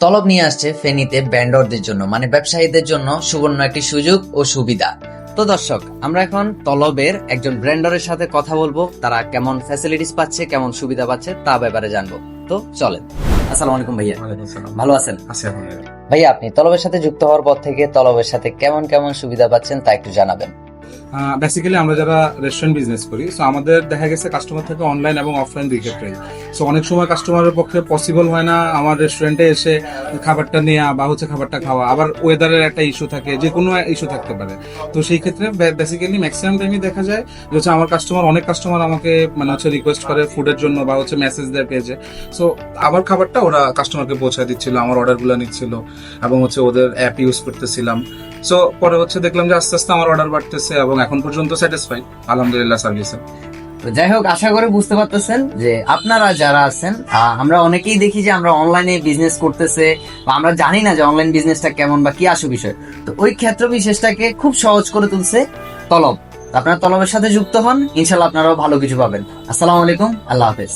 তলব নিয়ে আসছে ফেনীতে ভেন্ডরদের জন্য, মানে ব্যবসায়ীদের জন্য সুবর্ণ একটি সুযোগ ও সুবিধা। তো দর্শক, আমরা এখন তলবের একজন ব্র্যান্ডারের সাথে কথা বলবো, তারা কেমন ফ্যাসিলিটিস পাচ্ছে, কেমন সুবিধা পাচ্ছে তা ব্যাপারে জানবো। তো চলেন। আসসালামু আলাইকুম ভাইয়া, ভালো আছেন? ভাইয়া, আপনি তলবের সাথে যুক্ত হওয়ার পর থেকে তলবের সাথে কেমন কেমন সুবিধা পাচ্ছেন তা একটু জানাবেন। বেসিক্যালি আমরা যারা রেস্টুরেন্ট বিজনেস করি, সো আমাদের দেখা গেছে কাস্টমার থেকে অনলাইন এবং অফলাইন দুই ক্ষেত্রেই। সো অনেক সময় কাস্টমারের পক্ষে পসিবল হয় না আমার রেস্টুরেন্টে এসে খাবারটা নেওয়া বা খাবারটা খাওয়া, আবার ওয়েদারের একটা ইস্যু থাকে, যে কোনো ইস্যু থাকতে পারে। তো সেই ক্ষেত্রে বেসিক্যালি ম্যাক্সিমাম টাইমই দেখা যায় যে আমার অনেক কাস্টমার আমাকে রিকোয়েস্ট করে ফুডের জন্য বা মেসেজ দেয় পেজে। সো আমার খাবারটা ওরা কাস্টমারকে পৌঁছায় দিচ্ছিল, আমার অর্ডারগুলো নিচ্ছিল এবং ওদের অ্যাপ ইউজ করতেছিলাম। সো পরে দেখলাম যে আস্তে আস্তে আমার অর্ডার বাড়তেছে এবং এখন পর্যন্ত স্যাটিসফাইড আলহামদুলিল্লাহ সার্ভিসে। যাই হোক, আশা করে বুঝতে পারতেছেন যে আপনারা যারা আছেন, আমরা অনেকেই দেখি যে আমরা অনলাইনে বিজনেস করতেছে বা আমরা জানি না যে অনলাইন বিজনেসটা কেমন বা কি আসু বিষয়। তো ওই ক্ষেত্র বিশেষটাকে খুব সহজ করে তুলছে তলব। আপনারা তলবের সাথে যুক্ত হন, ইনশাল্লাহ আপনারাও ভালো কিছু পাবেন। আসসালামু আলাইকুম, আল্লাহ হাফেজ।